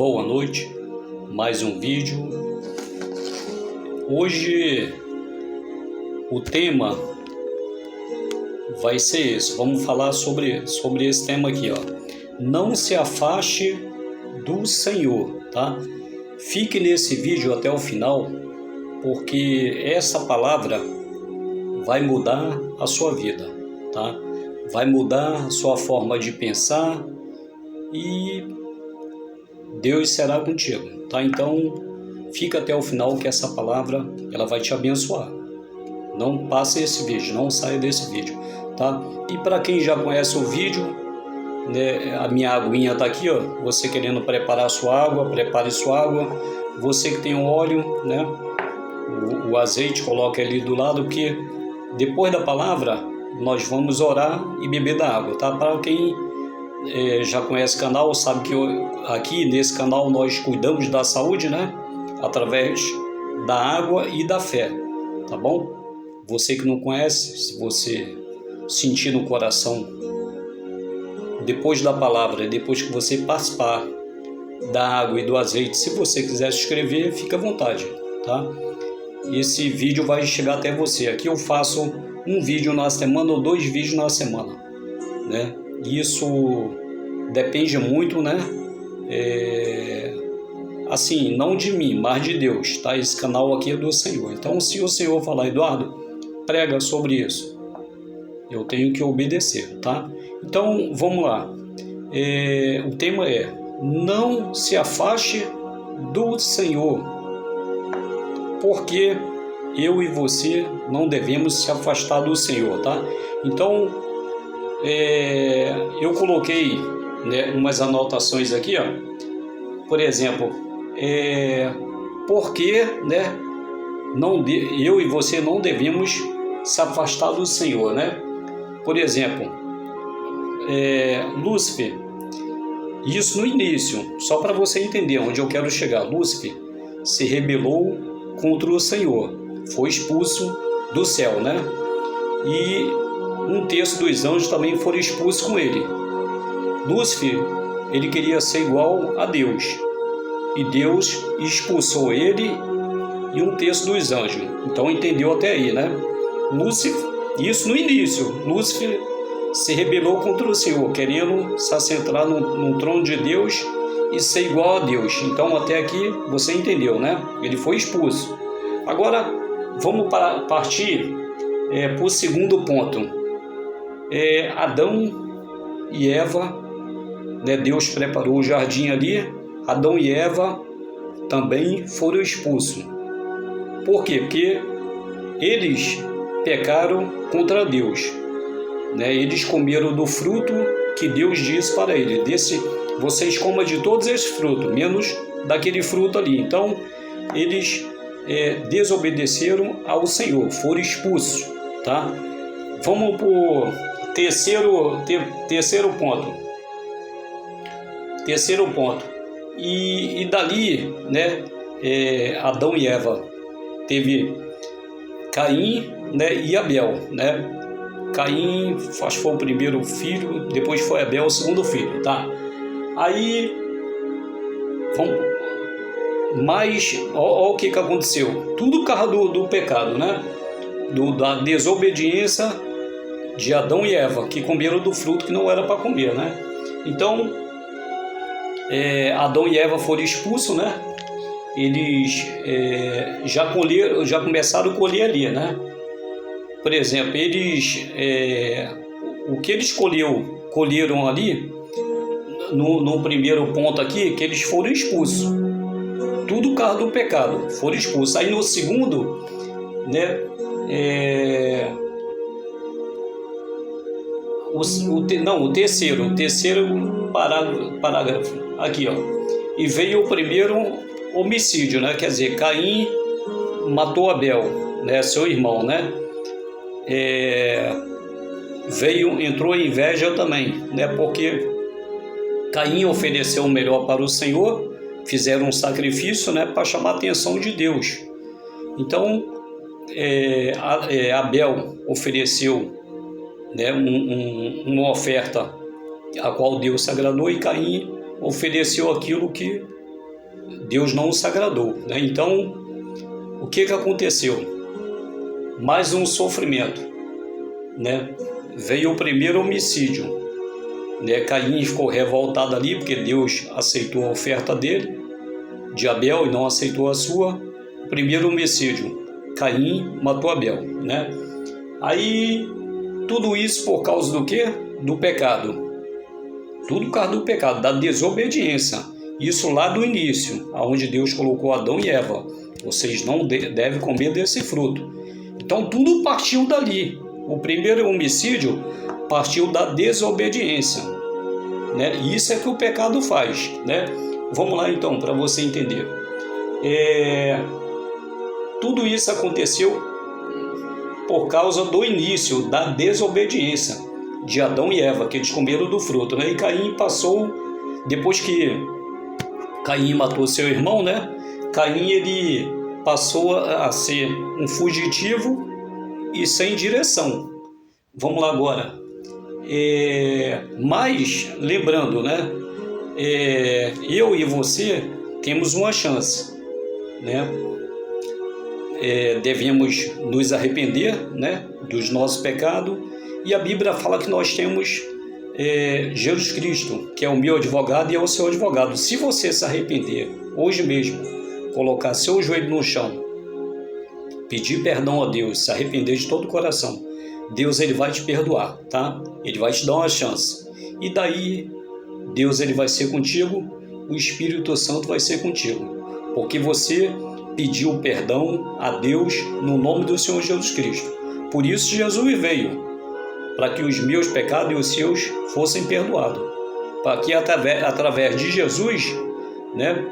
Boa noite, mais um vídeo. Hoje o tema vai ser esse. Vamos falar sobre esse tema aqui, ó. Não se afaste do Senhor, tá? Fique nesse vídeo até o final, porque essa palavra vai mudar a sua vida, tá? Vai mudar a sua forma de pensar e Deus será contigo, tá? Então, fica até o final que essa palavra, ela vai te abençoar. Não passe esse vídeo, não saia desse vídeo, tá? E para quem já conhece o vídeo, né, a minha aguinha tá aqui, ó. Você querendo preparar sua água, prepare sua água. Você que tem o óleo, né? O azeite, coloque ali do lado, porque depois da palavra, nós vamos orar e beber da água, tá? Para quem já conhece o canal, sabe que aqui nesse canal nós cuidamos da saúde, né? Através da água e da fé, tá bom? Você que não conhece, se você sentir no coração, depois da palavra, depois que você participar da água e do azeite, se você quiser se inscrever, fica à vontade, tá? Esse vídeo vai chegar até você. Aqui eu faço um vídeo na semana ou 2 vídeos na semana, né? Isso depende muito, né? Assim, não de mim, mas de Deus, tá? Esse canal aqui é do Senhor. Então, se o Senhor falar, Eduardo, prega sobre isso, eu tenho que obedecer, tá? Então, vamos lá. O tema é: não se afaste do Senhor, porque eu e você não devemos se afastar do Senhor, tá? Então, eu coloquei, né, umas anotações aqui, ó. Por exemplo, porque, né, eu e você não devemos se afastar do Senhor, né? Por exemplo, Lúcifer, isso no início, só para você entender onde eu quero chegar. Lúcifer se rebelou contra o Senhor, foi expulso do céu, né? E 1/3 dos anjos também foram expulsos com ele. Lúcifer, ele queria ser igual a Deus, e Deus expulsou ele e 1/3 dos anjos. Então entendeu até aí, né? Lúcifer, isso no início, Lúcifer se rebelou contra o Senhor, querendo se assentar no trono de Deus e ser igual a Deus. Então até aqui você entendeu, né? Ele foi expulso. Agora vamos partir para o segundo ponto. Adão e Eva, né? Deus preparou o jardim ali. Adão e Eva também foram expulsos. Por quê? Porque eles pecaram contra Deus, né? Eles comeram do fruto que Deus disse para eles: vocês comam de todos esses frutos, menos daquele fruto ali. Então eles desobedeceram ao Senhor, foram expulsos, tá? Vamos para o terceiro ponto. Terceiro ponto. E dali, né, Adão e Eva teve Caim, né, e Abel, né? Caim, acho que foi o primeiro filho, depois foi Abel, o segundo filho, tá? Aí, mas olha o que aconteceu. Tudo por causa do pecado, né? Da desobediência de Adão e Eva, que comeram do fruto que não era para comer, né? Então, Adão e Eva foram expulsos, né? Eles já começaram a colher ali, né? Por exemplo, o que eles colheram ali, no primeiro ponto aqui, que eles foram expulsos. Tudo por causa do pecado, foram expulsos. Aí no segundo, né? O terceiro parágrafo aqui, ó. E veio o primeiro homicídio, né? Quer dizer, Caim matou Abel, né? Seu irmão, né? Entrou a inveja também, né? Porque Caim ofereceu o melhor para o Senhor, fizeram um sacrifício, né? Para chamar a atenção de Deus. Então, Abel ofereceu, né, uma oferta a qual Deus se agradou, e Caim ofereceu aquilo que Deus não se agradou, né? Então, o que aconteceu? Mais um sofrimento, né? Veio o primeiro homicídio, né? Caim ficou revoltado ali porque Deus aceitou a oferta dele, de Abel, e não aceitou a sua. O primeiro homicídio, Caim matou Abel, né? Aí, tudo isso por causa do quê? Do pecado. Tudo por causa do pecado, da desobediência. Isso lá do início, aonde Deus colocou Adão e Eva. Vocês não devem comer desse fruto. Então tudo partiu dali. O primeiro homicídio partiu da desobediência, né? E isso é que o pecado faz, né? Vamos lá então, para você entender. Tudo isso aconteceu por causa do início da desobediência de Adão e Eva, que eles comeram do fruto, né? E Caim passou, depois que Caim matou seu irmão, né? Caim, ele passou a ser um fugitivo e sem direção. Vamos lá agora. Mas, lembrando, né? Eu e você temos uma chance, né? Devemos nos arrepender, né? Dos nossos pecados. E a Bíblia fala que nós temos Jesus Cristo, que é o meu advogado e é o seu advogado. Se você se arrepender hoje mesmo, colocar seu joelho no chão, pedir perdão a Deus, se arrepender de todo o coração, Deus, ele vai te perdoar, tá? Ele vai te dar uma chance. E daí, Deus, ele vai ser contigo, o Espírito Santo vai ser contigo, porque você pediu perdão a Deus no nome do Senhor Jesus Cristo. Por isso Jesus veio, para que os meus pecados e os seus fossem perdoados, para que através de Jesus, né,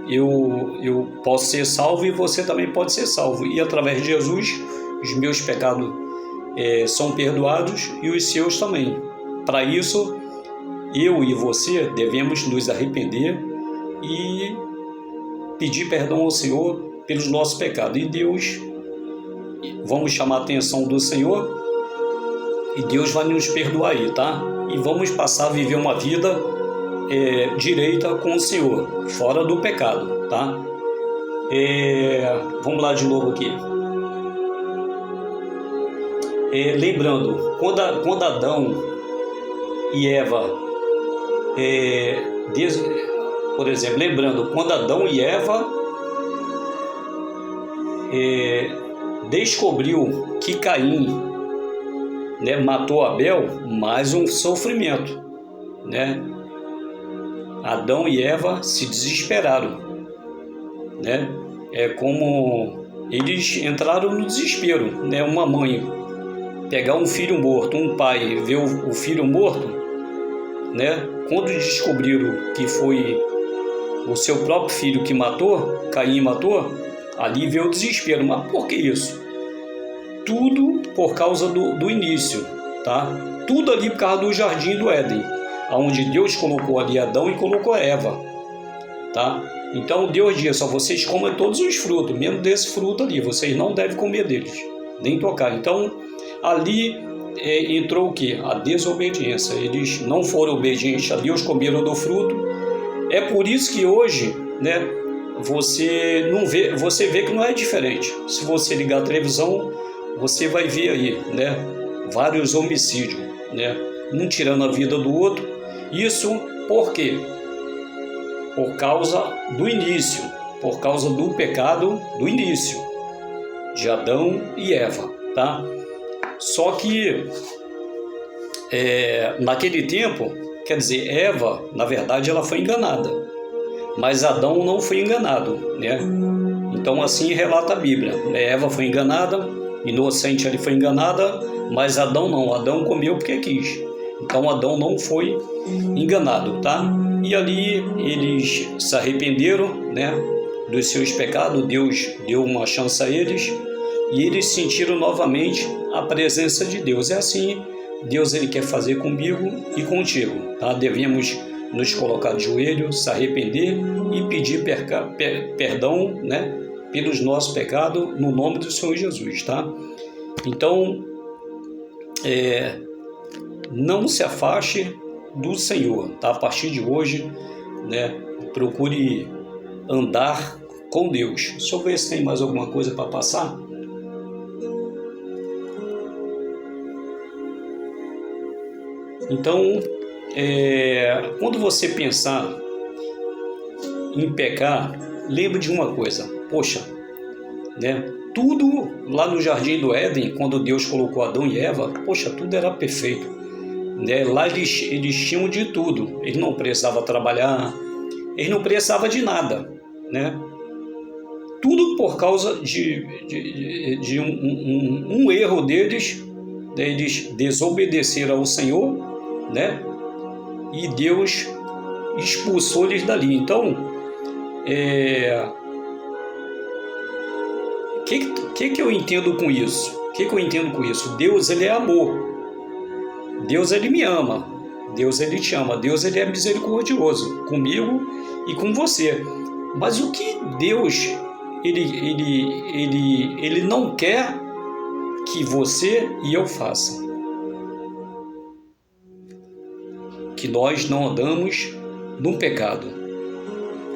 eu posso ser salvo e você também pode ser salvo. E através de Jesus, os meus pecados são perdoados e os seus também. Para isso, eu e você devemos nos arrepender e pedir perdão ao Senhor pelos nossos pecados. E Deus, vamos chamar a atenção do Senhor, e Deus vai nos perdoar aí, tá? E vamos passar a viver uma vida direita com o Senhor, fora do pecado, tá? Vamos lá de novo aqui. Lembrando, quando Adão e Eva, por exemplo, lembrando, quando Adão e Eva descobriu que Caim, né, matou Abel, mais um sofrimento, né? Adão e Eva se desesperaram, né? É como eles entraram no desespero, né? Uma mãe pegar um filho morto, um pai ver o filho morto, né? Quando descobriram que foi o seu próprio filho que matou, Caim matou, ali veio o desespero. Mas por que isso? Tudo por causa do início, tá? Tudo ali por causa do jardim do Éden, onde Deus colocou ali Adão e colocou Eva, tá? Então Deus disse: vocês comem todos os frutos, mesmo desse fruto ali, vocês não devem comer deles, nem tocar. Então ali entrou o que? A desobediência. Eles não foram obedientes a Deus, comeram do fruto. É por isso que hoje, né, você vê que não é diferente. Se você ligar a televisão, você vai ver aí, né, vários homicídios, né, um tirando a vida do outro. Isso por quê? Por causa do início, por causa do pecado do início, de Adão e Eva, tá? Só que naquele tempo, quer dizer, Eva, na verdade, ela foi enganada, mas Adão não foi enganado, né? Então assim relata a Bíblia, né? Eva foi enganada, inocente, ele foi enganada, mas Adão não. Adão comeu porque quis. Então Adão não foi enganado, tá? E ali eles se arrependeram, né, dos seus pecados. Deus deu uma chance a eles e eles sentiram novamente a presença de Deus. É assim, Deus, ele quer fazer comigo e contigo, tá? Devemos nos colocar de joelho, se arrepender e pedir perdão, né, pelos nossos pecados, no nome do Senhor Jesus, tá? Então, não se afaste do Senhor, tá? A partir de hoje, né, procure andar com Deus. Deixa eu ver se tem mais alguma coisa para passar. Então, quando você pensar em pecar, lembre de uma coisa. Poxa, né? Tudo lá no Jardim do Éden, quando Deus colocou Adão e Eva, poxa, tudo era perfeito, né? Lá eles tinham de tudo. Eles não precisavam trabalhar, eles não precisavam de nada, né? Tudo por causa de um erro deles, né? Eles desobedeceram ao Senhor, né? E Deus expulsou eles dali. Então, que eu entendo com isso? O que eu entendo com isso? Deus, ele é amor. Deus, ele me ama. Deus, ele te ama. Deus, ele é misericordioso comigo e com você. Mas o que Deus, ele não quer que você e eu façam? Que nós não andamos no pecado.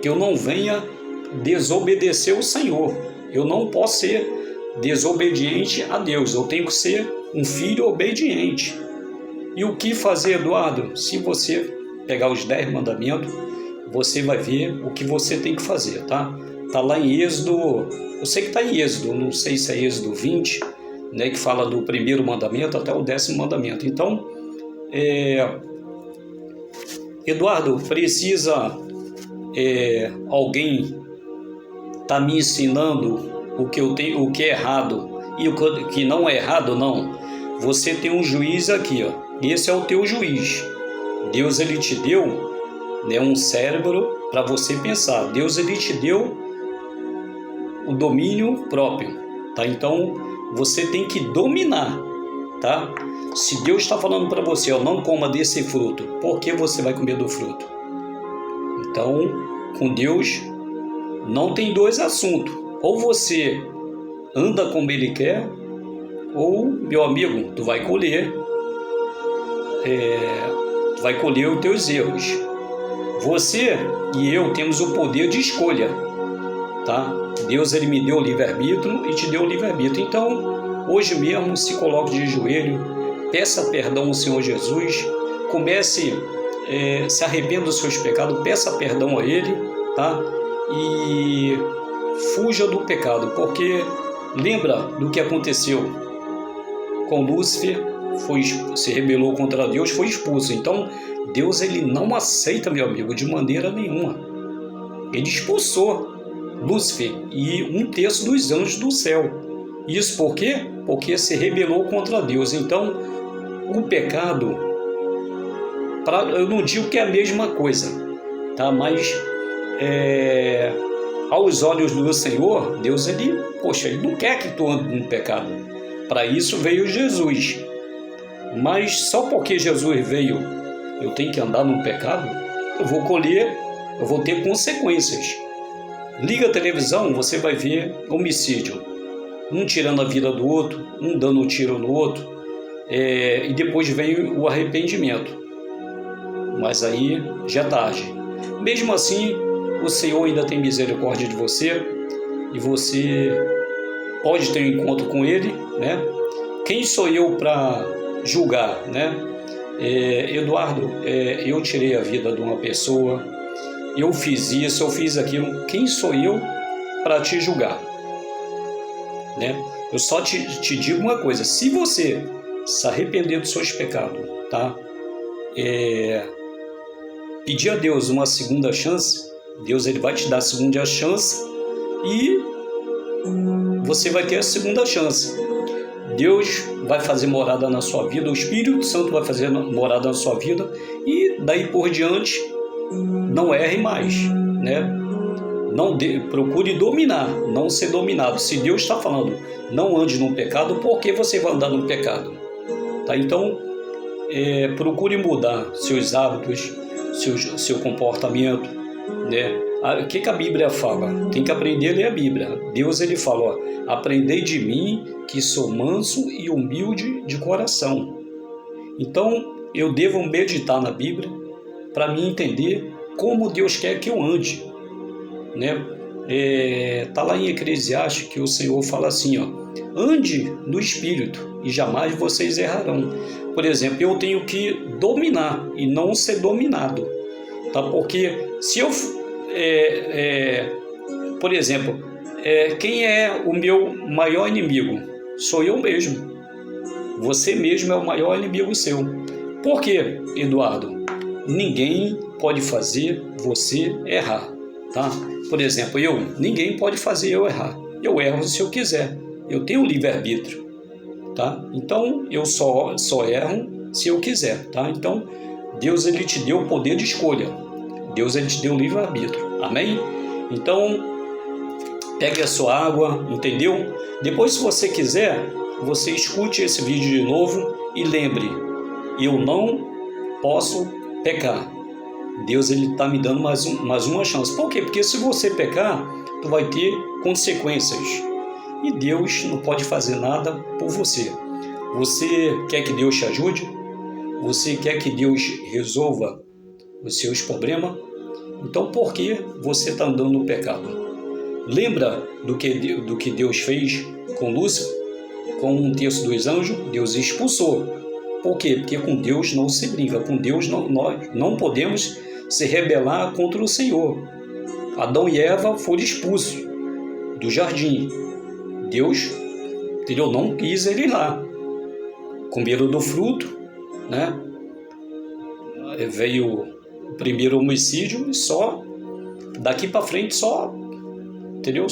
Que eu não venha desobedecer o Senhor. Eu não posso ser desobediente a Deus. Eu tenho que ser um filho obediente. E o que fazer, Eduardo? Se você pegar os 10 mandamentos, você vai ver o que você tem que fazer, tá? Tá lá em Êxodo, eu sei que tá em Êxodo, não sei se é Êxodo 20, né, que fala do primeiro mandamento até o 10º mandamento. Então, Eduardo, precisa alguém tá me ensinando o que eu tenho, o que é errado e o que não é errado, não. Você tem um juiz aqui, ó. Esse é o teu juiz. Deus, ele te deu, né, um cérebro para você pensar. Deus, ele te deu o domínio próprio, tá? Então você tem que dominar, tá? Se Deus está falando para você, ó, não coma desse fruto, por que você vai comer do fruto? Então, com Deus não tem dois assuntos. Ou você anda como Ele quer, ou, meu amigo, tu vai colher os teus erros. Você e eu temos o poder de escolha, tá? Deus, ele me deu o livre-arbítrio e te deu o livre-arbítrio. Então, hoje mesmo, se coloque de joelho, peça perdão ao Senhor Jesus, comece, se arrependa dos seus pecados, peça perdão a Ele, tá? E fuja do pecado, porque lembra do que aconteceu com Lúcifer, se rebelou contra Deus, foi expulso. Então, Deus, ele não aceita, meu amigo, de maneira nenhuma. Ele expulsou Lúcifer e 1/3 dos anjos do céu. Isso por quê? Porque se rebelou contra Deus. Então, o pecado, eu não digo que é a mesma coisa, tá? Mas aos olhos do Senhor, Deus, ele não quer que tu ande no pecado. Para isso veio Jesus. Mas só porque Jesus veio, eu tenho que andar no pecado? Eu vou ter consequências. Liga a televisão, você vai ver homicídio. Um tirando a vida do outro, um dando um tiro no outro. E depois vem o arrependimento. Mas aí já é tarde. Mesmo assim, o Senhor ainda tem misericórdia de você. E você pode ter um encontro com Ele, né? Quem sou eu para julgar, né? Eduardo, eu tirei a vida de uma pessoa, eu fiz isso, eu fiz aquilo. Quem sou eu para te julgar, né? Eu só te digo uma coisa: se você se arrepender dos seus pecados, tá? Pedir a Deus uma segunda chance, Deus, ele vai te dar a segunda chance e você vai ter a segunda chance. Deus vai fazer morada na sua vida, o Espírito Santo vai fazer morada na sua vida e daí por diante não erre mais, né? Procure dominar, não ser dominado. Se Deus está falando, não ande no pecado, por que você vai andar no pecado? Tá? Então, procure mudar seus hábitos, seu comportamento, né? O que a Bíblia fala? Tem que aprender a ler a Bíblia. Deus, ele fala, ó, aprendei de mim que sou manso e humilde de coração. Então, eu devo meditar na Bíblia para me entender como Deus quer que eu ande. né? Tá lá em Eclesiastes que o Senhor fala assim, ó: ande no Espírito e jamais vocês errarão. Por exemplo, eu tenho que dominar e não ser dominado, tá? Porque se eu, por exemplo, quem é o meu maior inimigo? Sou eu mesmo. Você mesmo é o maior inimigo seu. Por quê, Eduardo? Ninguém pode fazer você errar, tá? Por exemplo, ninguém pode fazer eu errar. Eu erro se eu quiser. Eu tenho livre-arbítrio, tá? Então, eu só erro se eu quiser, tá? Então, Deus, ele te deu o poder de escolha. Deus, ele te deu o livre-arbítrio. Amém? Então, pegue a sua água, entendeu? Depois, se você quiser, você escute esse vídeo de novo e lembre: eu não posso pecar. Deus, ele está me dando mais uma chance. Por quê? Porque se você pecar, tu vai ter consequências. E Deus não pode fazer nada por você. Você quer que Deus te ajude? Você quer que Deus resolva os seus problemas? Então, por que você está andando no pecado? Lembra do que Deus fez com Lúcifer? Com um terço dos anjos, Deus expulsou. Por quê? Porque com Deus não se brinca. Com Deus nós não podemos se rebelar contra o Senhor. Adão e Eva foram expulsos do jardim. Deus, entendeu? Não quis ele lá. Comeram do fruto, né? Veio o primeiro homicídio e só daqui para frente entendeu?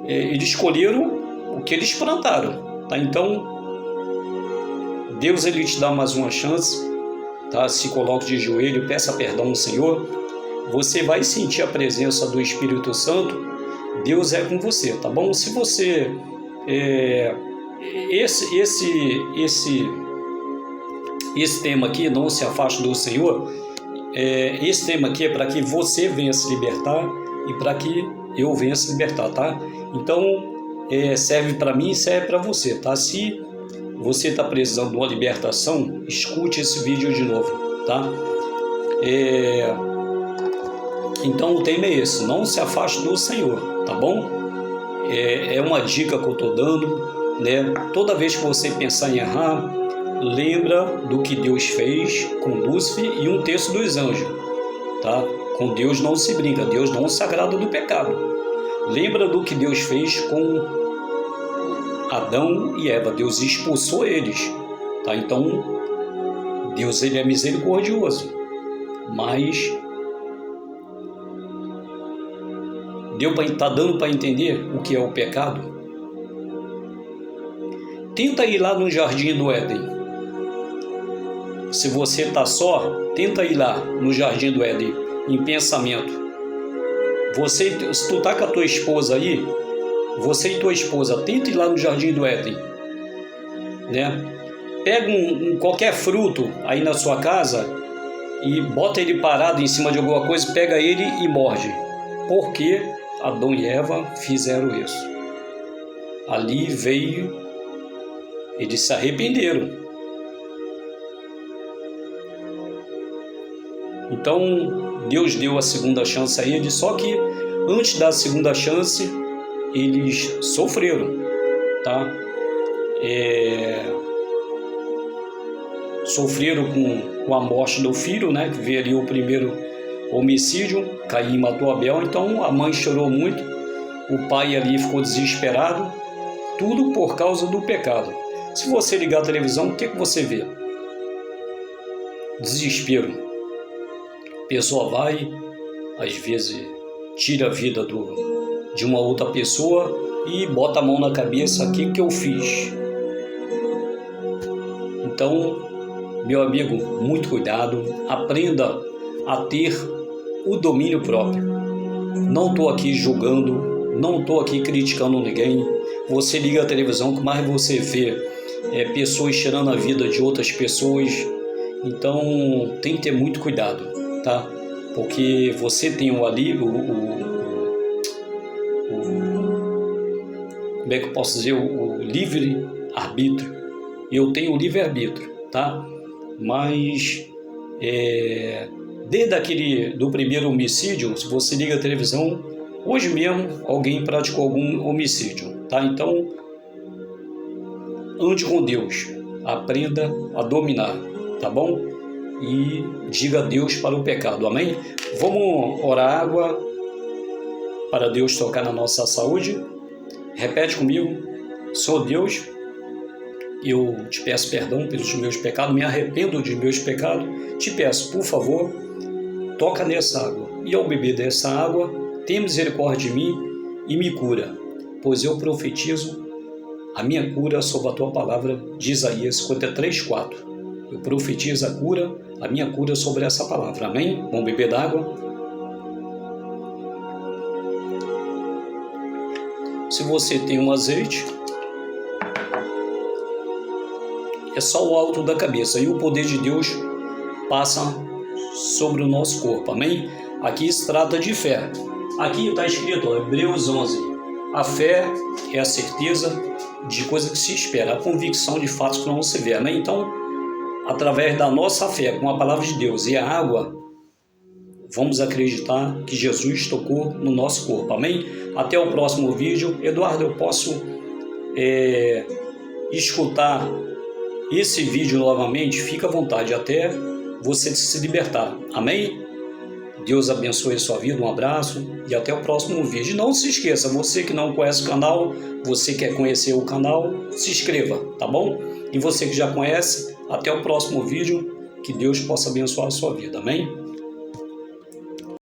Eles escolheram o que eles plantaram, tá? Então Deus, ele te dá mais uma chance, tá? Se coloque de joelho, peça perdão ao Senhor. Você vai sentir a presença do Espírito Santo. Deus é com você, tá bom? Se você esse tema aqui, não se afaste do Senhor, esse tema aqui é para que você venha se libertar e para que eu venha se libertar, tá? Então, serve para mim e serve para você, tá? Se você está precisando de uma libertação, escute esse vídeo de novo, tá? Então, o tema é esse: não se afaste do Senhor, tá bom? É uma dica que eu estou dando, né? Toda vez que você pensar em errar, lembra do que Deus fez com Lúcifer e um terço dos anjos, tá? Com Deus não se brinca, Deus não se agrada do pecado. Lembra do que Deus fez com Adão e Eva. Deus expulsou eles, tá? Então, Deus, ele é misericordioso, mas tá dando para entender o que é o pecado? Tenta ir lá no Jardim do Éden. Se você está só, tenta ir lá no Jardim do Éden, em pensamento. Se tu tá com a tua esposa aí, você e tua esposa, tenta ir lá no Jardim do Éden, né? Pega qualquer fruto aí na sua casa e bota ele parado em cima de alguma coisa, pega ele e morde. Por quê? Adão e Eva fizeram isso. Ali eles se arrependeram. Então, Deus deu a segunda chance a eles, só que antes da segunda chance, eles sofreram, tá? Sofreram com a morte do filho, né? Que veio ali o primeiro homicídio, Caim matou Abel. Então a mãe chorou muito, o pai ali ficou desesperado, tudo por causa do pecado. Se você ligar a televisão, o que você vê? Desespero. A pessoa vai, às vezes tira a vida de uma outra pessoa e bota a mão na cabeça: o que eu fiz? Então, meu amigo, muito cuidado, aprenda a ter o domínio próprio. Não estou aqui julgando, não estou aqui criticando ninguém. Você liga a televisão, que mais você vê pessoas tirando a vida de outras pessoas. Então tem que ter muito cuidado, tá? Porque você tem ali como é que eu posso dizer, o livre-arbítrio. Eu tenho o livre-arbítrio, tá? Mas do primeiro homicídio, se você liga a televisão, hoje mesmo alguém praticou algum homicídio, tá? Então, ande com Deus, aprenda a dominar, tá bom? E diga adeus para o pecado, amém? Vamos orar água para Deus tocar na nossa saúde. Repete comigo: Senhor Deus, eu te peço perdão pelos meus pecados, me arrependo de meus pecados, te peço, por favor, toca nessa água, e ao beber dessa água, tenha misericórdia de mim e me cura, pois eu profetizo a minha cura sob a tua palavra de Isaías 53:4. Eu profetizo a cura, a minha cura sobre essa palavra, amém? Vamos beber d'água. Se você tem um azeite, é só o alto da cabeça e o poder de Deus passa sobre o nosso corpo, amém? Aqui se trata de fé. Aqui está escrito, Hebreus 11, a fé é a certeza de coisa que se espera, a convicção de fatos que não se vê, amém? Então, através da nossa fé com a palavra de Deus e a água, vamos acreditar que Jesus tocou no nosso corpo, amém? Até o próximo vídeo. Eduardo, eu posso escutar esse vídeo novamente? Fica à vontade até você se libertar, amém? Deus abençoe a sua vida, um abraço e até o próximo vídeo. Não se esqueça, você que não conhece o canal, você quer conhecer o canal, se inscreva, tá bom? E você que já conhece, até o próximo vídeo, que Deus possa abençoar a sua vida, amém?